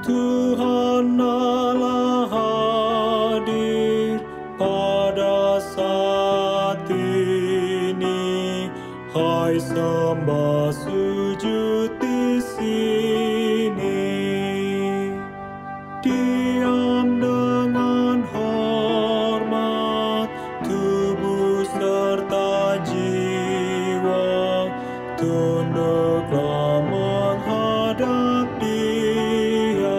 Tuhan Allah hadir pada saat ini. Hai, sembah sujud di sini. Diam dengan hormat, tubuh serta jiwa, tunduklah menghadap Dia.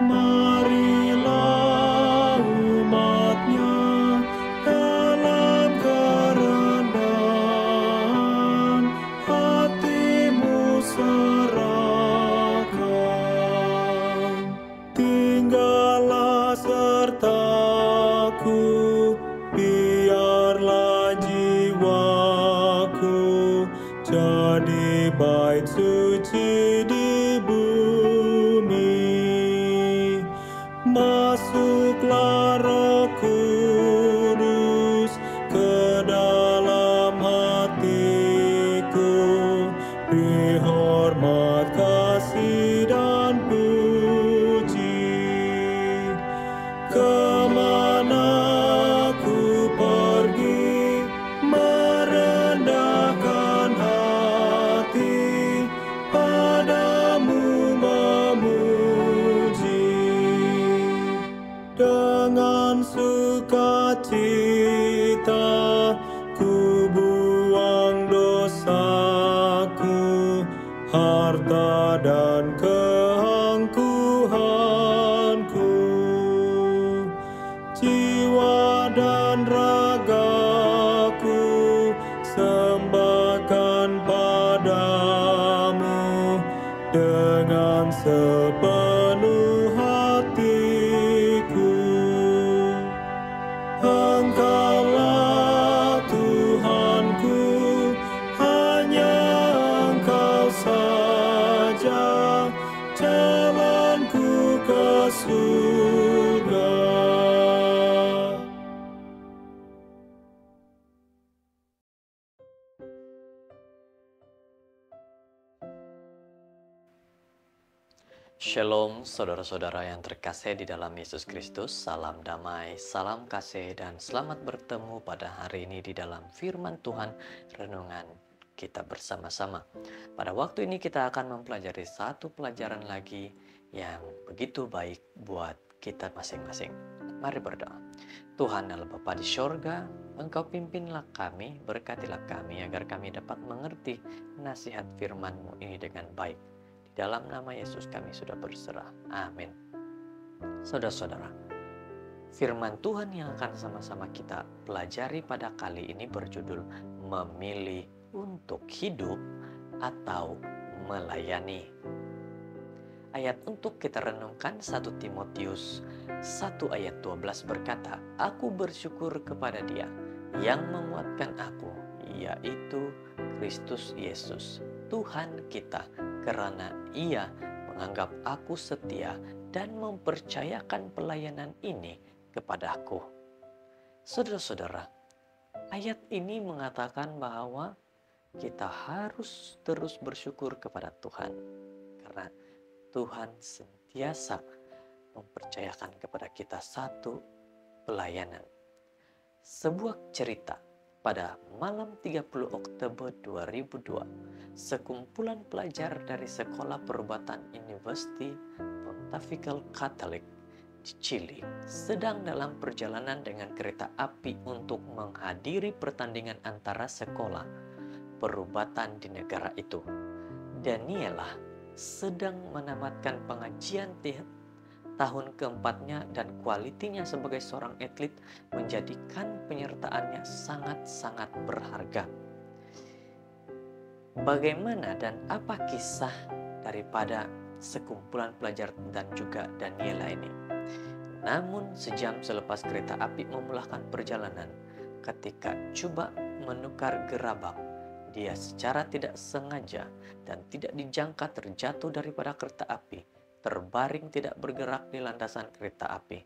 Marilah umat-Nya dalam kerendahan, hatimu serahkan. Tinggallah sertaku, biarlah jiwaku jadi bait suci di bumi. Masuklah Roh Kudus ke dalam hatiku, beri hormat, kasih, dan puji. Kemana ku pergi, merendahkan hati, padamu memuji. Dengan sukacita ku buang dosaku, harta dan keangkuhanku. Jiwa dan ragaku sembahkan padamu dengan sepenuh hatiku. Engkaulah Tuhanku, hanya Engkau saja jalanku ke surga. Shalom saudara-saudara yang terkasih di dalam Yesus Kristus, salam damai, salam kasih, dan selamat bertemu pada hari ini di dalam firman Tuhan renungan kita bersama-sama. Pada waktu ini kita akan mempelajari satu pelajaran lagi yang begitu baik buat kita masing-masing. Mari berdoa. Tuhan Allah Bapa di sorga, Engkau pimpinlah kami, berkatilah kami agar kami dapat mengerti nasihat firman-Mu ini dengan baik. Dalam nama Yesus kami sudah berserah. Amin. Saudara-saudara, firman Tuhan yang akan sama-sama kita pelajari pada kali ini berjudul memilih untuk hidup atau melayani. Ayat untuk kita renungkan 1 Timotius 1 ayat 12 berkata, "Aku bersyukur kepada Dia yang menguatkan aku, yaitu Kristus Yesus, Tuhan kita, karena Ia menganggap aku setia dan mempercayakan pelayanan ini kepadaku." Saudara-saudara, ayat ini mengatakan bahwa kita harus terus bersyukur kepada Tuhan, karena Tuhan sentiasa mempercayakan kepada kita satu pelayanan. Sebuah cerita. Pada malam 30 Oktober 2002, sekumpulan pelajar dari Sekolah Perubatan University Pontifical Catholic di Chili sedang dalam perjalanan dengan kereta api untuk menghadiri pertandingan antara sekolah perubatan di negara itu. Daniela sedang menamatkan pengajian tahun keempatnya dan kualitinya sebagai seorang atlet menjadikan penyertaannya sangat-sangat berharga. Bagaimana dan apa kisah daripada sekumpulan pelajar dan juga Daniela ini? Namun sejam selepas kereta api memulihkan perjalanan, ketika coba menukar gerabak, dia secara tidak sengaja dan tidak dijangka terjatuh daripada kereta api, terbaring tidak bergerak di landasan kereta api.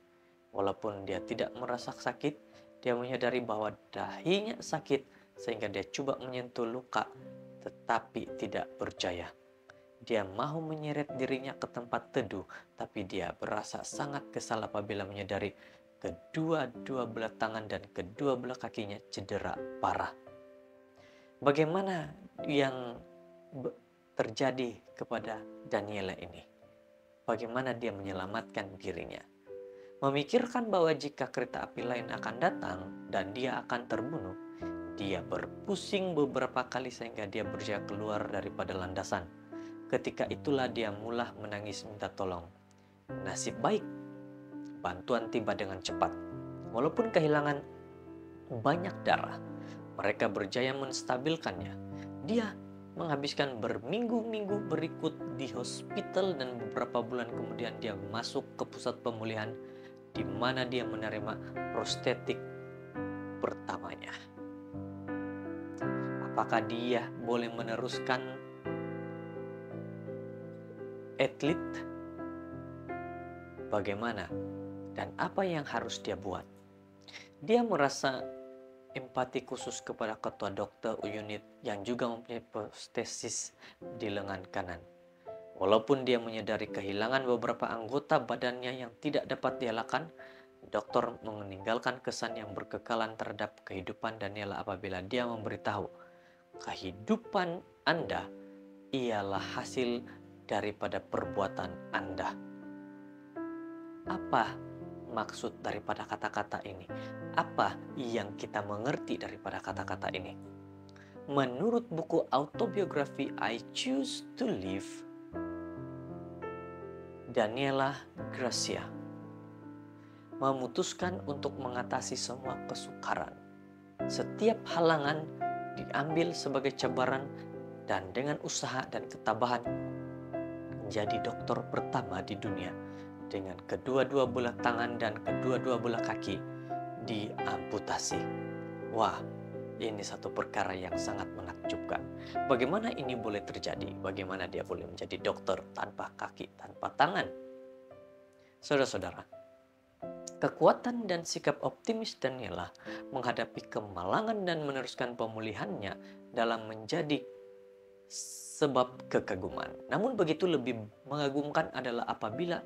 Walaupun dia tidak merasa sakit, dia menyadari bahwa dahinya sakit sehingga dia coba menyentuh luka tetapi tidak berjaya. Dia mau menyeret dirinya ke tempat teduh, tapi dia berasa sangat kesal apabila menyadari kedua-dua belah tangan dan kedua belah kakinya cedera parah. Bagaimana yang terjadi kepada Daniela ini? Bagaimana dia menyelamatkan dirinya? Memikirkan bahwa jika kereta api lain akan datang dan dia akan terbunuh, dia berpusing beberapa kali sehingga dia berusaha keluar daripada landasan. Ketika itulah dia mulai menangis minta tolong. Nasib baik, bantuan tiba dengan cepat. Walaupun kehilangan banyak darah, mereka berjaya menstabilkannya. Dia menghabiskan berminggu-minggu berikut di hospital dan beberapa bulan kemudian dia masuk ke pusat pemulihan di mana dia menerima prostetik pertamanya. Apakah dia boleh meneruskan atlet? Bagaimana dan apa yang harus dia buat? Dia merasa empati khusus kepada ketua dokter unit yang juga mempunyai prostesis di lengan kanan. Walaupun dia menyadari kehilangan beberapa anggota badannya yang tidak dapat dielakkan, dokter meninggalkan kesan yang berkekalan terhadap kehidupan Daniela apabila dia memberitahu, kehidupan Anda ialah hasil daripada perbuatan Anda. Apa maksud daripada kata-kata ini? Apa yang kita mengerti daripada kata-kata ini? Menurut buku autobiografi I Choose to Live, Daniela Gracia memutuskan untuk mengatasi semua kesukaran. Setiap halangan diambil sebagai cabaran dan dengan usaha dan ketabahan menjadi dokter pertama di dunia dengan kedua-dua belah tangan dan kedua-dua belah kaki diamputasi. Wah, ini satu perkara yang sangat menakjubkan. Bagaimana ini boleh terjadi? Bagaimana dia boleh menjadi dokter tanpa kaki, tanpa tangan? Saudara-saudara, kekuatan dan sikap optimis Daniela menghadapi kemalangan dan meneruskan pemulihannya dalam menjadi sebab kekaguman. Namun begitu lebih mengagumkan adalah apabila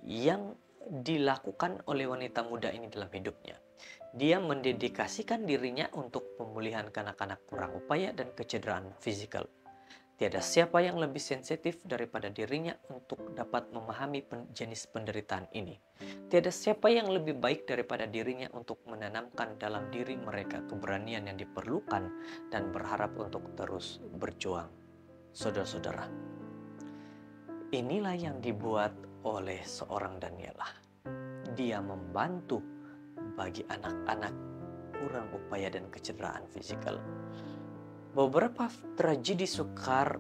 yang dilakukan oleh wanita muda ini dalam hidupnya. Dia mendedikasikan dirinya untuk pemulihan kanak-kanak kurang upaya dan kecederaan fisikal. Tiada siapa yang lebih sensitif daripada dirinya untuk dapat memahami jenis penderitaan ini. Tiada siapa yang lebih baik daripada dirinya untuk menanamkan dalam diri mereka keberanian yang diperlukan dan berharap untuk terus berjuang. Saudara-saudara, inilah yang dibuat oleh seorang Daniela. Dia membantu bagi anak-anak kurang upaya dan kecederaan fisikal. Beberapa tragedi sukar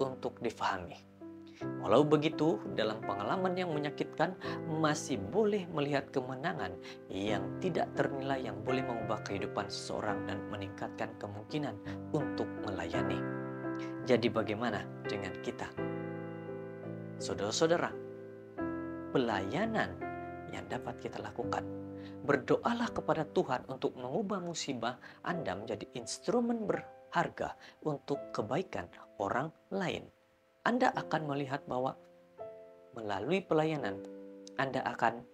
untuk difahami. Walau begitu, dalam pengalaman yang menyakitkan, masih boleh melihat kemenangan yang tidak ternilai yang boleh mengubah kehidupan seseorang dan meningkatkan kemungkinan untuk melayani. Jadi bagaimana dengan kita? Saudara-saudara, pelayanan yang dapat kita lakukan. Berdoalah kepada Tuhan untuk mengubah musibah Anda menjadi instrumen berharga untuk kebaikan orang lain. Anda akan melihat bahwa melalui pelayanan Anda akan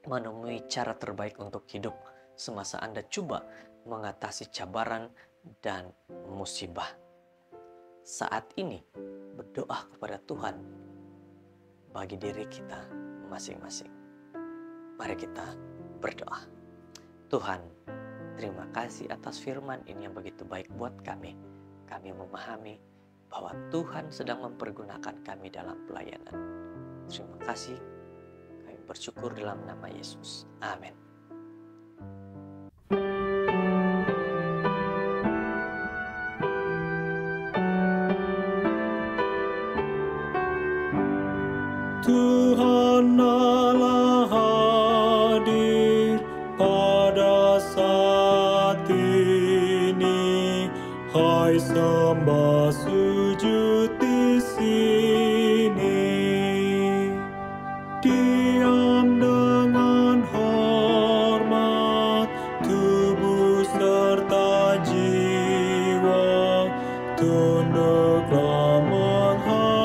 menemui cara terbaik untuk hidup semasa Anda coba mengatasi cabaran dan musibah. Saat ini berdoa kepada Tuhan bagi diri kita masing-masing. Mari kita berdoa. Tuhan, terima kasih atas firman ini yang begitu baik buat kami. Kami memahami bahwa Tuhan sedang mempergunakan kami dalam pelayanan. Terima kasih. Kami bersyukur dalam nama Yesus. Amin. Tuhan Allah hadir pada saat ini. Hai sembah sujud di sini. Diam dengan hormat tubuh serta jiwa. Tunduklah menghadap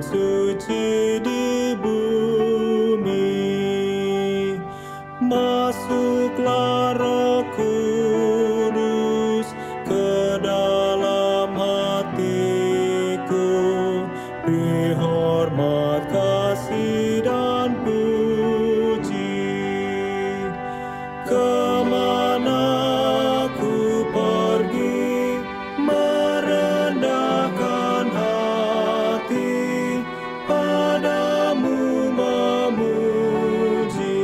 suci di bumi. Masuklah Roh Kudus ke dalam hatiku, beri hormat, kasih, dan puji. Kemana ku pergi, merendahkan hati, padamu memuji.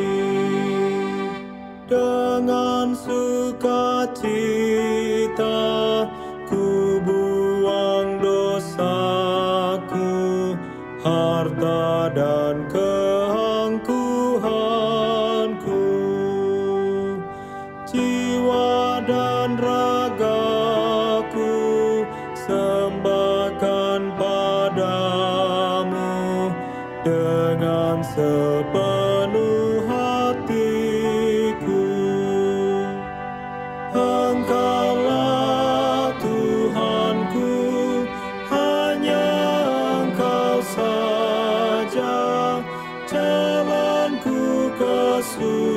Dengan sukacita ku buang dosaku, harta dan keangkuhanku. Jiwa dan ragaku sembahkan padamu, dengan sepenuh hatiku. Engkaulah Tuhanku, hanya Engkau saja jalanku ke surga.